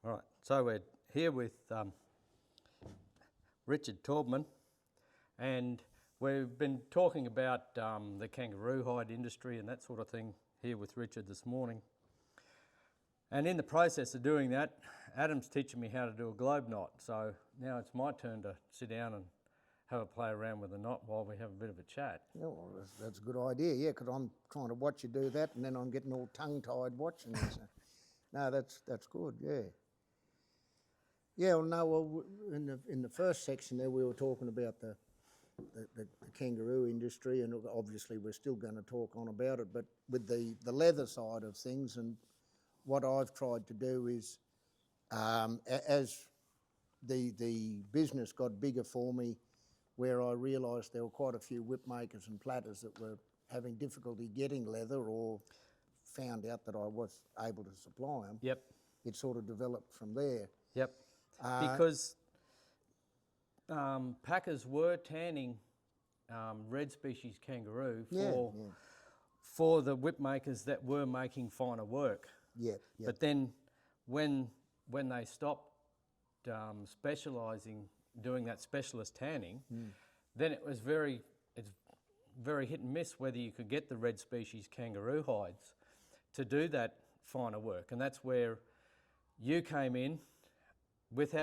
All right, so we're here with Richard Taubman, and we've been talking about the kangaroo hide industry and that sort of thing here with Richard this morning. And in the process of doing that, Adam's teaching me how to do a globe knot. So now it's my turn to sit down and have a play around with the knot while we have a bit of a chat. Yeah, well, that's a good idea, yeah, because I'm trying to watch you do that and then I'm getting all tongue-tied watching you. So. No, that's good, yeah. Yeah, well, no, well, in the first section there we were talking about the kangaroo industry, and obviously we're still going to talk on about it, but with the leather side of things, and what I've tried to do is, as the business got bigger for me, where I realised there were quite a few whip makers and platters that were having difficulty getting leather, or found out that I was able to supply them. Yep. It sort of developed from there. Yep. Because packers were tanning red species kangaroo for the whip makers that were making finer work. Yeah. But then when they stopped specialising, doing that specialist tanning, then it's very hit and miss whether you could get the red species kangaroo hides to do that finer work. And that's where you came in with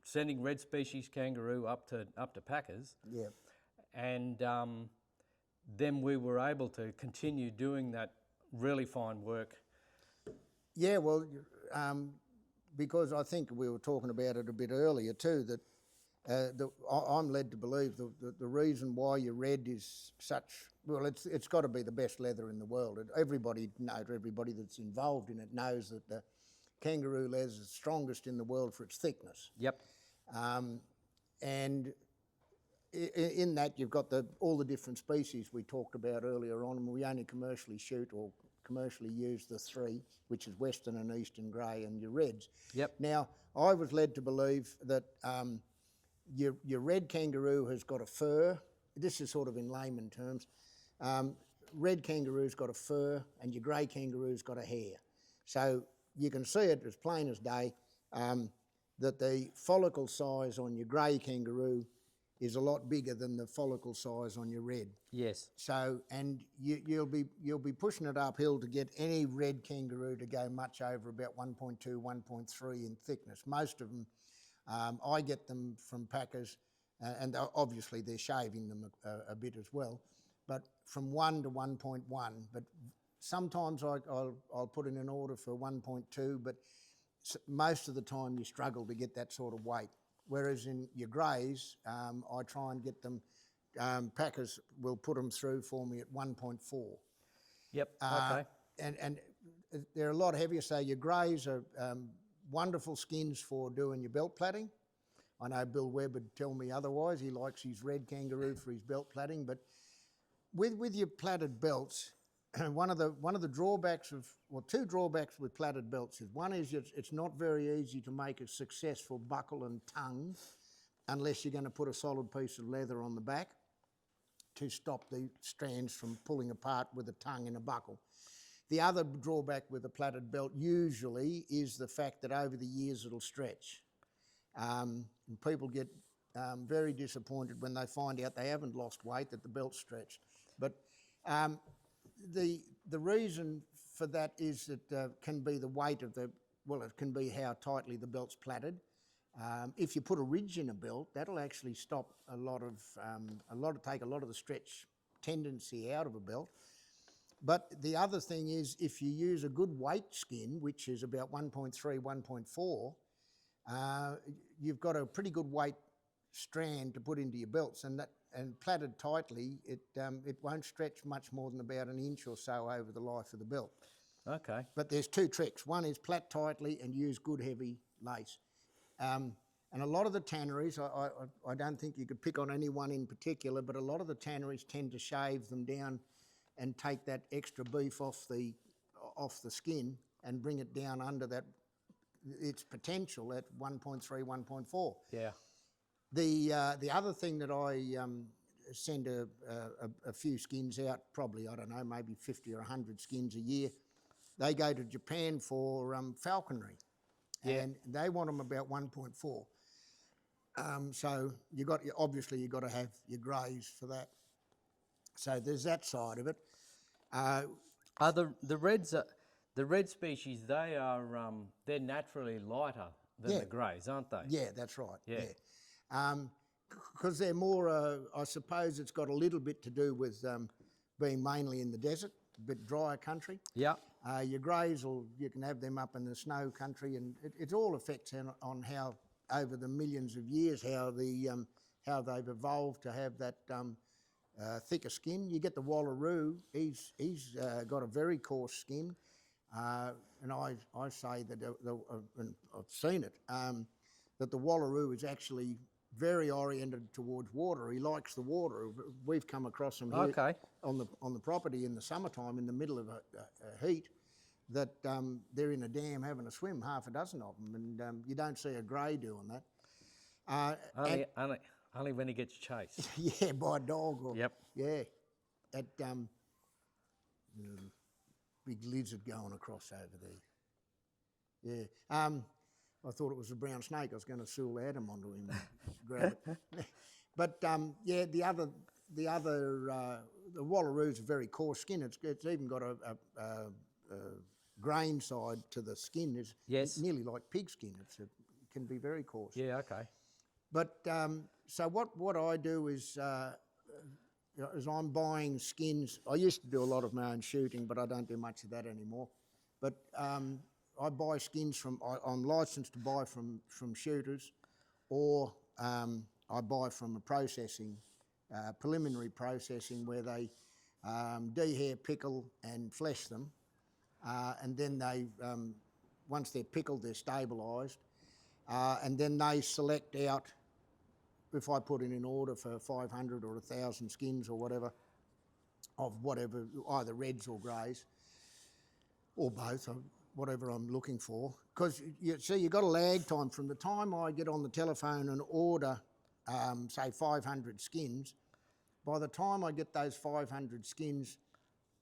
sending red species kangaroo up to packers. Yeah. And then we were able to continue doing that really fine work. Yeah, well, because I think we were talking about it a bit earlier too, that I'm led to believe the reason why your red is such, well, it's got to be the best leather in the world. Everybody that's involved in it knows that the kangaroo leather is the strongest in the world for its thickness. Yep. And in that you've got all the different species we talked about earlier on, and we only commercially shoot or commercially use the three, which is Western and Eastern grey and your reds. Yep. Now, I was led to believe that your red kangaroo has got a fur. This is sort of in layman terms. Red kangaroo's got a fur and your grey kangaroo's got a hair. So you can see it as plain as day, that the follicle size on your grey kangaroo is a lot bigger than the follicle size on your red. Yes. So, and you'll be pushing it uphill to get any red kangaroo to go much over about 1.2, 1.3 in thickness. Most of them, I get them from packers, and obviously they're shaving them a bit as well, but from 1 to 1.1. But sometimes I'll put in an order for 1.2, but most of the time you struggle to get that sort of weight. Whereas in your greys, I try and get them, packers will put them through for me at 1.4. Yep, okay. And they're a lot heavier, so your greys are wonderful skins for doing your belt plaiting. I know Bill Webb would tell me otherwise. He likes his red kangaroo for his belt plaiting, but with your plaited belts, one of the drawbacks two drawbacks with plaited belts is, one is it's not very easy to make a successful buckle and tongue unless you're going to put a solid piece of leather on the back to stop the strands from pulling apart with a tongue in a buckle. The other drawback with a plaited belt usually is the fact that over the years it'll stretch. And people get very disappointed when they find out they haven't lost weight, that the belt's stretched. But the reason for that is that can be the weight of it can be how tightly the belt's plaited. If you put a ridge in a belt, that'll actually stop take a lot of the stretch tendency out of a belt. But the other thing is, if you use a good weight skin, which is about 1.3, 1.4, you've got a pretty good weight strand to put into your belts, and plaited tightly, it won't stretch much more than about an inch or so over the life of the belt. Okay. But there's two tricks. One is plait tightly and use good heavy lace. And a lot of the tanneries, I don't think you could pick on any one in particular, but a lot of the tanneries tend to shave them down and take that extra beef off the skin and bring it down under its potential at 1.3, 1.4. Yeah. The other thing that I send a few skins out, probably, I don't know, maybe 50 or 100 skins a year. They go to Japan for falconry. Yeah. and they want them about 1.4. So obviously you got to have your greys for that. So there's that side of it. The red species, they're naturally lighter than Yeah. the greys, aren't they? Yeah, that's right. Yeah. Yeah. Because they're more, I suppose it's got a little bit to do with being mainly in the desert, a bit drier country. Yeah. Your greys, you can have them up in the snow country, and it all affects on how, over the millions of years, how they've evolved to have that thicker skin. You get the Wallaroo, he's got a very coarse skin, and I say that, and I've seen it, that the Wallaroo is actually very oriented towards water. He likes the water. We've come across him here on the property in the summertime in the middle of a heat, that they're in a dam having a swim, half a dozen of them, and you don't see a grey doing that. Only when he gets chased. Yeah, by a dog. Or, Yep. Yeah, that big lizard going across over there. Yeah. I thought it was a brown snake. I was going to sue Adam onto him and grab it. But yeah, the Wallaroo's a very coarse skin. It's even got a grain side to the skin. It's nearly like pig skin. It can be very coarse. Yeah, okay. But so what I do is I'm buying skins. I used to do a lot of my own shooting, but I don't do much of that anymore. But I buy skins I'm licensed to buy from shooters, or I buy from a processing, preliminary processing, where they dehair, pickle and flesh them. And then once they're pickled, they're stabilised. And then they select out, if I put in an order for 500 or 1,000 skins or whatever, of whatever, either reds or greys, or both, whatever I'm looking for. Because you see, you've got a lag time from the time I get on the telephone and order, say 500 skins, by the time I get those 500 skins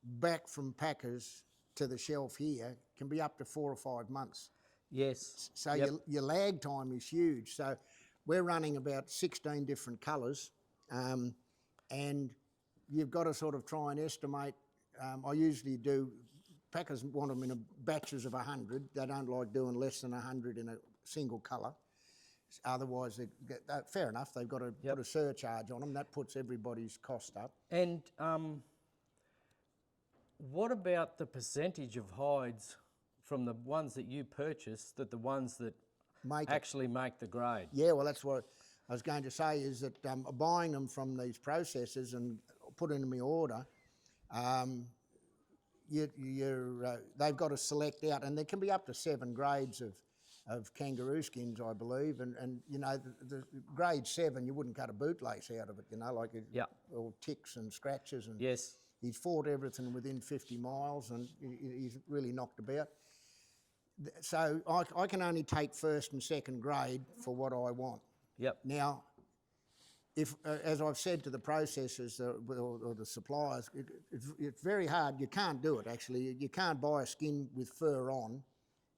back from packers to the shelf here, can be up to 4 or 5 months. Yes. So your lag time is huge. So we're running about 16 different colours, and you've got to sort of try and estimate. I usually do, packers want them in batches of 100. They don't like doing less than 100 in a single colour. Otherwise, fair enough, they've got to put a surcharge on them. That puts everybody's cost up. And what about the percentage of hides from the ones that you purchase that the ones that actually make the grade? Yeah, well, that's what I was going to say, is that buying them from these processors and putting them in my order, they've got to select out, and there can be up to 7 grades of kangaroo skins, I believe, and you know, the grade 7, you wouldn't cut a bootlace out of it, you know, like all ticks and scratches, and he's fought everything within 50 miles, and he's really knocked about. So I can only take first and second grade for what I want. Yep. Now, if as I've said to the processors or the suppliers, it's very hard. You can't do it, actually. You can't buy a skin with fur on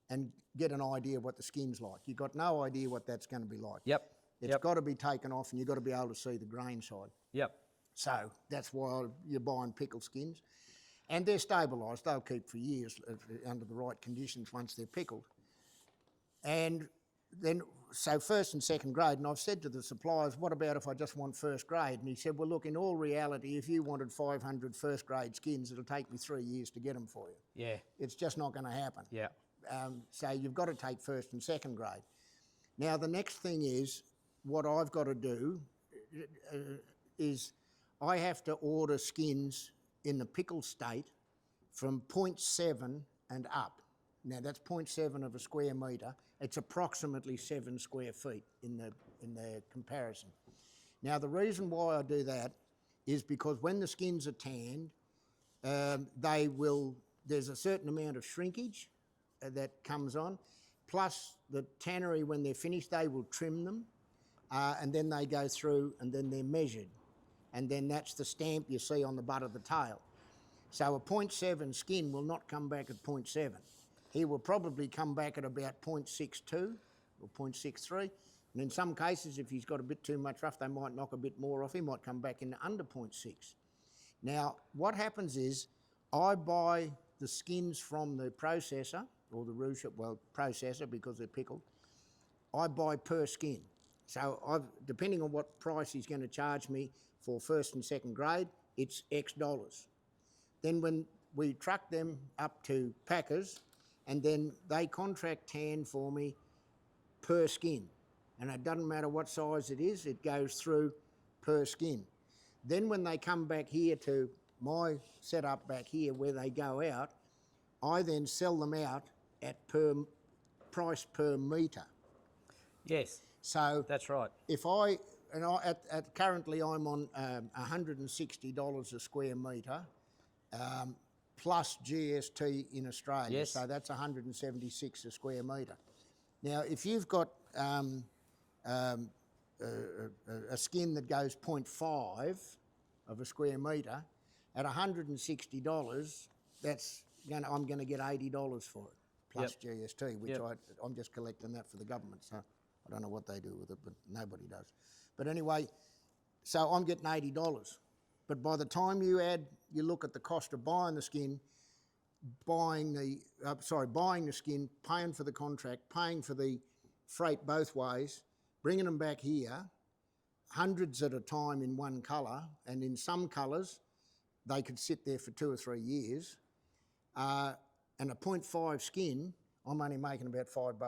and get an idea what the skin's like. You've got no idea what that's going to be like. Yep. It's got to be taken off, and you've got to be able to see the grain side. Yep. So that's why you're buying pickled skins. And they're stabilised. They'll keep for years under the right conditions once they're pickled. And then, so first and second grade, and I've said to the suppliers, what about if I just want first grade? And he said, well, look, in all reality, if you wanted 500 first grade skins, it'll take me 3 years to get them for you. Yeah. It's just not going to happen. Yeah. So you've got to take first and second grade. Now, the next thing is, what I've got to do is I have to order skins in the pickled state from 0.7 and up. Now that's 0.7 of a square metre. It's approximately 7 square feet in the comparison. Now the reason why I do that is because when the skins are tanned, there's a certain amount of shrinkage that comes on, plus the tannery, when they're finished, they will trim them, and then they go through and then they're measured. And then that's the stamp you see on the butt of the tail. So a 0.7 skin will not come back at 0.7. he will probably come back at about 0.62 or 0.63. And in some cases, if he's got a bit too much rough, they might knock a bit more off. He might come back in under 0.6. Now, what happens is I buy the skins from the processor, or the processor because they're pickled. I buy per skin. So depending on what price he's going to charge me for first and second grade, it's X dollars. Then when we truck them up to packers, and then they contract tan for me per skin. And it doesn't matter what size it is, it goes through per skin. Then when they come back here to my setup back here where they go out, I then sell them out at price per metre. Yes, so that's right. Currently I'm on $160 a square metre, plus GST in Australia. Yes. So that's 176 a square metre. Now, if you've got a skin that goes 0.5 of a square metre, at $160, I'm going to get $80 for it, plus GST, which I'm just collecting that for the government. So I don't know what they do with it, but nobody does. But anyway, so I'm getting $80. But by the time you look at the cost of buying the skin, buying the skin, paying for the contract, paying for the freight both ways, bringing them back here, hundreds at a time in one colour, and in some colours, they could sit there for 2 or 3 years. And a 0.5 skin, I'm only making about $5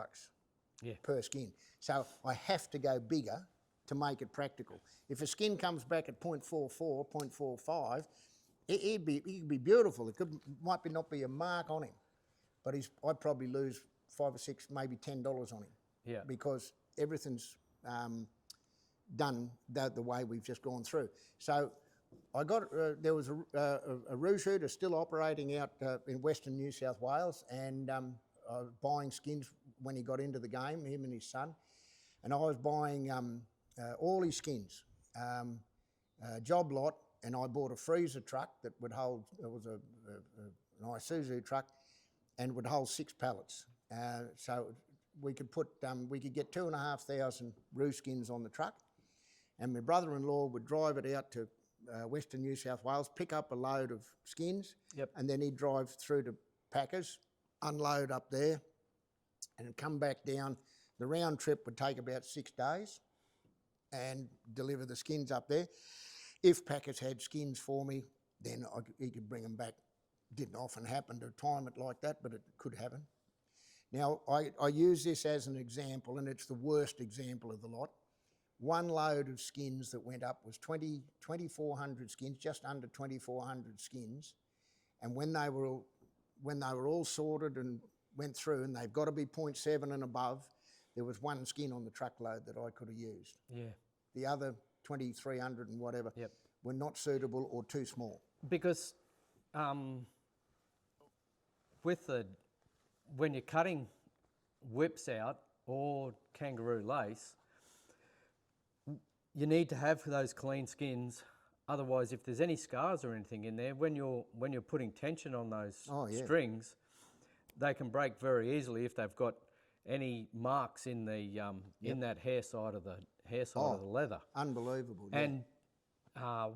per skin. So I have to go bigger to make it practical. If a skin comes back at 0.44, 0.45, he could be beautiful. It might not be a mark on him, but I'd probably lose $5 or $6, maybe $10 on him. Yeah. Because everything's done the way we've just gone through. So there was a roo shooter still operating out in Western New South Wales, and buying skins when he got into the game, him and his son. And I was buying all his skins, job lot, and I bought a freezer truck that would hold, it was an Isuzu truck, and would hold 6 pallets. So we could get 2,500 roo skins on the truck, and my brother-in-law would drive it out to Western New South Wales, pick up a load of skins, and then he'd drive through to packers, unload up there, and come back down. The round trip would take about 6 days and deliver the skins up there. If packers had skins for me, then he could bring them back. Didn't often happen to time it like that, but it could happen. Now, I use this as an example, and it's the worst example of the lot. One load of skins that went up was 2,400 skins, just under 2,400 skins. And when they were all sorted and went through, and they've got to be 0.7 and above, there was one skin on the truckload that I could have used. Yeah. The other 2,300 and whatever were not suitable or too small. Because when you're cutting whips out or kangaroo lace, you need to have those clean skins. Otherwise, if there's any scars or anything in there, when you're putting tension on those strings, they can break very easily if they've got any marks in the in that hair side of the of the leather. Unbelievable. And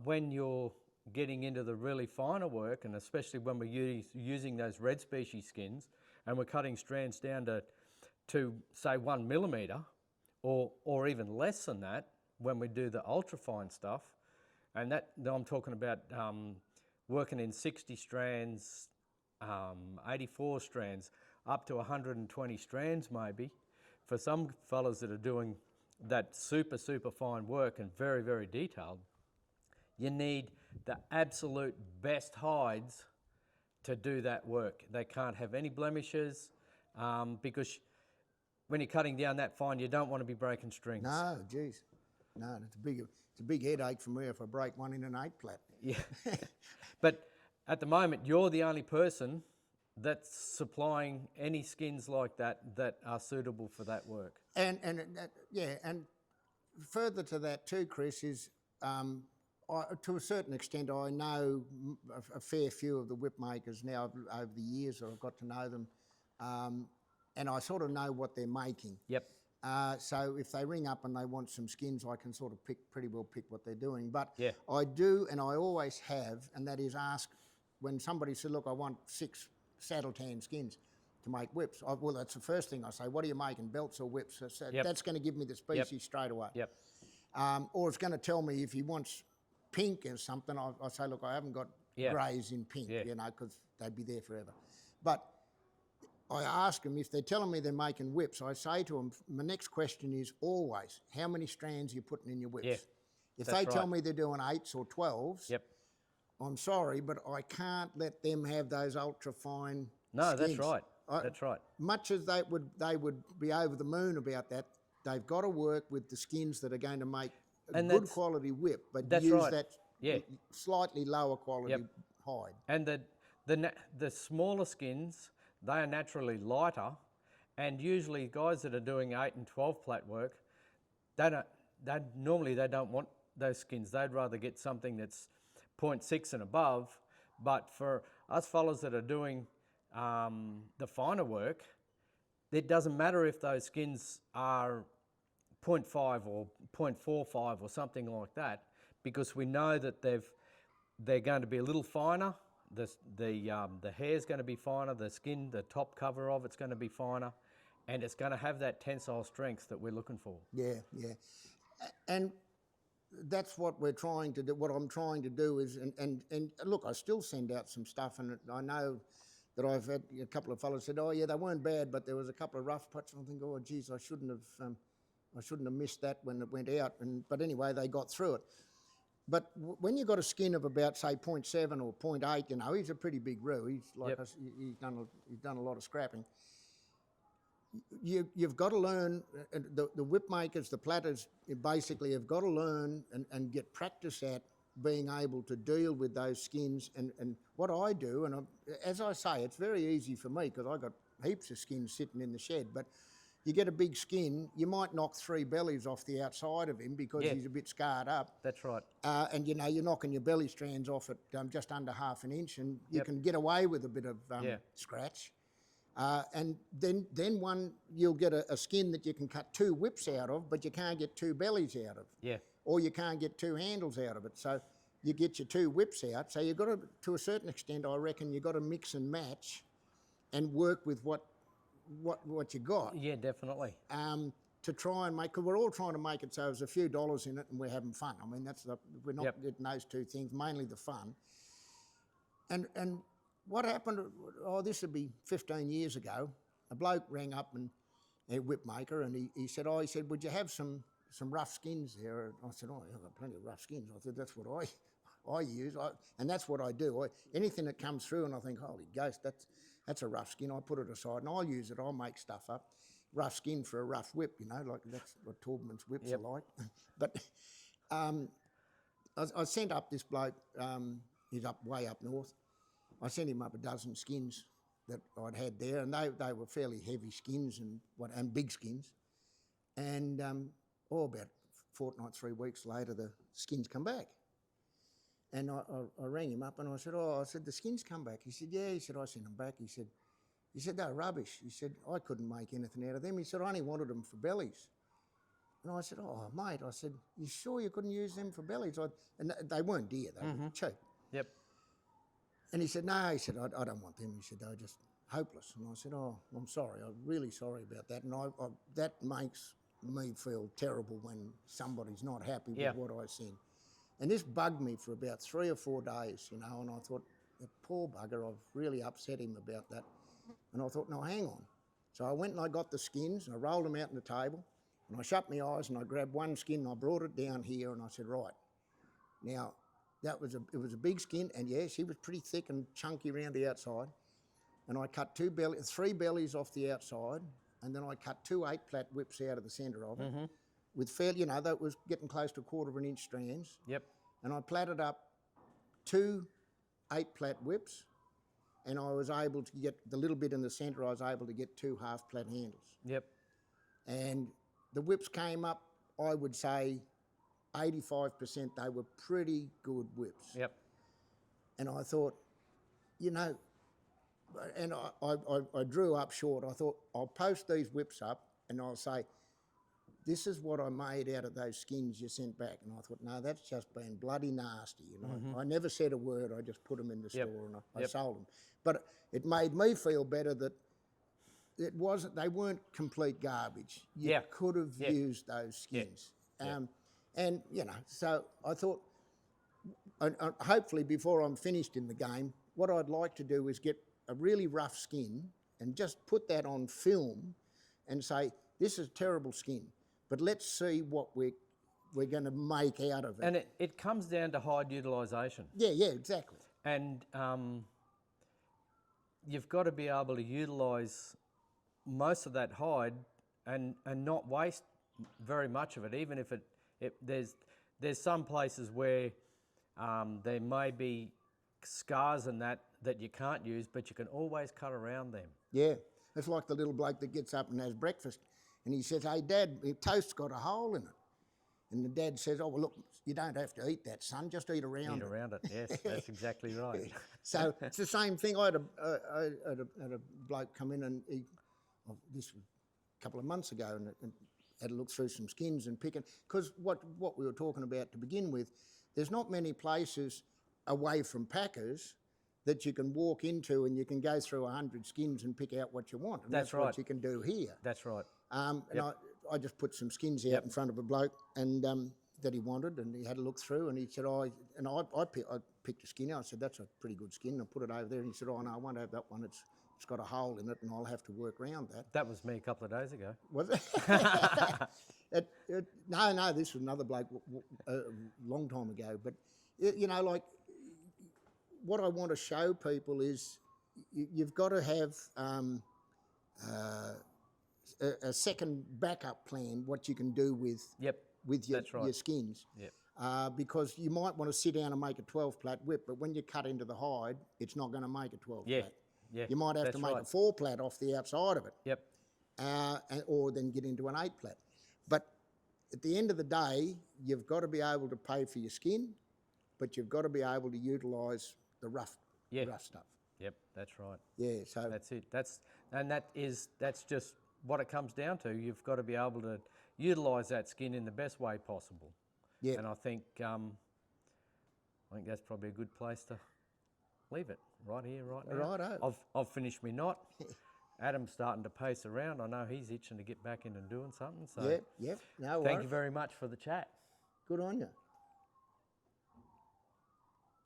when you're getting into the really finer work, and especially when we're using those red species skins, and we're cutting strands down to say 1 millimetre, or even less than that, when we do the ultra fine stuff, and that I'm talking about working in 60 strands, 84 strands, up to 120 strands maybe. For some fellas that are doing that super fine work and very, very detailed, you need the absolute best hides to do that work. They can't have any blemishes, because when you're cutting down that fine, you don't want to be breaking strings. No, geez. No, it's a big headache for me if I break one in an 8 plat. Yeah. But at the moment, you're the only person that's supplying any skins like that are suitable for that work. And further to that too, Chris, is to a certain extent I know a fair few of the whip makers now over the years that I've got to know them. and I sort of know what they're making. Yep. So if they ring up and they want some skins, I can sort of pretty well pick what they're doing. But Yeah. I do, and I always have, and that is ask when somebody said, look, I want 6 saddle tan skins to make whips. Well, that's the first thing I say. What are you making, belts or whips? So Yep. that's going to give me the species straight away. Yep. Or it's going to tell me if he wants pink or something. I say, look, I haven't got greys in pink, you know, because they'd be there forever. But I ask them if they're telling me they're making whips. I say to them, my next question is always, how many strands are you putting in your whips? Yeah, if they tell me they're doing 8s or 12s, Yep. I'm sorry, but I can't let them have those ultra fine. No, skins. that's right. That's right. Much as they would be over the moon about that, they've got to work with the skins that are going to make a good quality whip, but use that slightly lower quality hide. And the smaller skins, they are naturally lighter, and usually guys that are doing 8 and 12 plait work, they don't want those skins. They'd rather get something that's 0.6 and above. But for us fellas that are doing the finer work, it doesn't matter if those skins are 0.5 or 0.45 or something like that, because we know that they're going to be a little finer. The hair's going to be finer. The skin, the top cover of it's going to be finer, and it's going to have that tensile strength that we're looking for. Yeah, and that's what we're trying to do. What I'm trying to do is, and look, I still send out some stuff, and I know that I've had a couple of fellows said, oh yeah, they weren't bad, but there was a couple of rough putts. And I think, oh geez, I shouldn't have missed that when it went out. But anyway, they got through it. But when you've got a skin of about, say, 0.7 or 0.8, you know, he's a pretty big roo. He's like us, he's done a lot of scrapping. You've got to learn, the whip makers, the platters, basically have got to learn and get practice at being able to deal with those skins. And what I do, and as I say, it's very easy for me because I've got heaps of skins sitting in the shed, but you get a big skin, you might knock 3 bellies off the outside of him because he's a bit scarred up. That's right. And you know, you're knocking your belly strands off at just under ½ an inch, and you can get away with a bit of scratch. And then you'll get a skin that you can cut 2 whips out of, but you can't get 2 bellies out of. Yeah. Or you can't get 2 handles out of it. So you get your 2 whips out. So you've got to a certain extent, I reckon, you've got to mix and match and work with what you got. Yeah, definitely. To try and make, because we're all trying to make it so there's a few dollars in it and we're having fun. I mean, we're not getting those 2 things, mainly the fun. And what happened, this would be 15 years ago, a bloke rang up, and a whip maker, and he said, would you have some rough skins there? I said, I've got plenty of rough skins. I said, that's what I use, and that's what I do. Anything that comes through and I think, holy ghost, that's a rough skin, I put it aside and I'll use it, I'll make stuff up. Rough skin for a rough whip, you know, like that's what Taubman's whips are like. But I sent up this bloke, he's way up north. I sent him up a dozen skins that I'd had there, and they were fairly heavy skins and big skins. And about a fortnight, 3 weeks later, the skins come back. And I rang him up and I said, the skins come back. He said, yeah. He said, I sent them back. He said, they're rubbish. He said, I couldn't make anything out of them. He said, I only wanted them for bellies. And I said, oh, mate, I said, you sure you couldn't use them for bellies? And they weren't dear, they were cheap. Yep. And he said, no, he said, I don't want them. He said, they're just hopeless. And I said, oh, I'm sorry. I'm really sorry about that. And that makes me feel terrible when somebody's not happy with what I send. And this bugged me for about 3 or 4 days, you know, and I thought, that poor bugger, I've really upset him about that. And I thought, no, hang on. So I went and I got the skins, and I rolled them out on the table, and I shut my eyes and I grabbed one skin and I brought it down here, and I said, right, now, it was a big skin, and yes, he was pretty thick and chunky around the outside. And I cut 3 bellies off the outside, and then I cut 2 8-plait whips out of the centre of it. With fairly, you know, that was getting close to 1/4 inch strands. Yep. And I platted up 2 8-plait whips, and I was able to get the little bit in the centre, I was able to get 2 half-plait handles. Yep. And the whips came up, I would say, 85%, they were pretty good whips. Yep. And I thought, you know, and I drew up short. I thought, I'll post these whips up and I'll say, this is what I made out of those skins you sent back. And I thought, no, that's just been bloody nasty. And I never said a word. I just put them in the store and I sold them. But it made me feel better that they weren't complete garbage. You could have used those skins. And, so I thought, hopefully before I'm finished in the game, what I'd like to do is get a really rough skin and just put that on film and say, this is a terrible skin, but let's see what we're going to make out of it. And it comes down to hide utilisation. Yeah, exactly. And you've got to be able to utilise most of that hide and not waste very much of it, even if there's some places where there may be scars and that you can't use, but you can always cut around them. Yeah, it's like the little bloke that gets up and has breakfast and he says, hey, Dad, your toast's got a hole in it. And the dad says, oh, well, look, you don't have to eat that, son, just eat around it. Eat around it, yes, that's exactly right. So it's the same thing. I had a bloke come in and this was a couple of months ago and had a look through some skins and picking, because what we were talking about to begin with, there's not many places away from packers that you can walk into and you can go through 100 skins and pick out what you want. And that's right. What you can do here. That's right. And I just put some skins out in front of a bloke and that he wanted, and he had a look through and he said, I picked a skin out. I said, that's a pretty good skin. I put it over there and he said, oh no, I won't have that one. It's got a hole in it and I'll have to work around that. That was me a couple of days ago. Was it? No, this was another bloke a long time ago. But, like, what I want to show people is you've got to have a second backup plan, what you can do with your skins. Yep. Because you might want to sit down and make a 12-plat whip, but when you cut into the hide, it's not going to make a 12-plat. Yeah, you might have to make a 4-plat off the outside of it. Yep. Or then get into an 8-plat. But at the end of the day, you've got to be able to pay for your skin, but you've got to be able to utilise the rough stuff. Yep, that's right. Yeah, so that's it. That's just what it comes down to. You've got to be able to utilise that skin in the best way possible. Yeah. And I think that's probably a good place to leave it right here, right now. Righto. I've finished my knot. Adam's starting to pace around. I know he's itching to get back in and doing something. So yep. No worries. Thank you very much for the chat. Good on you.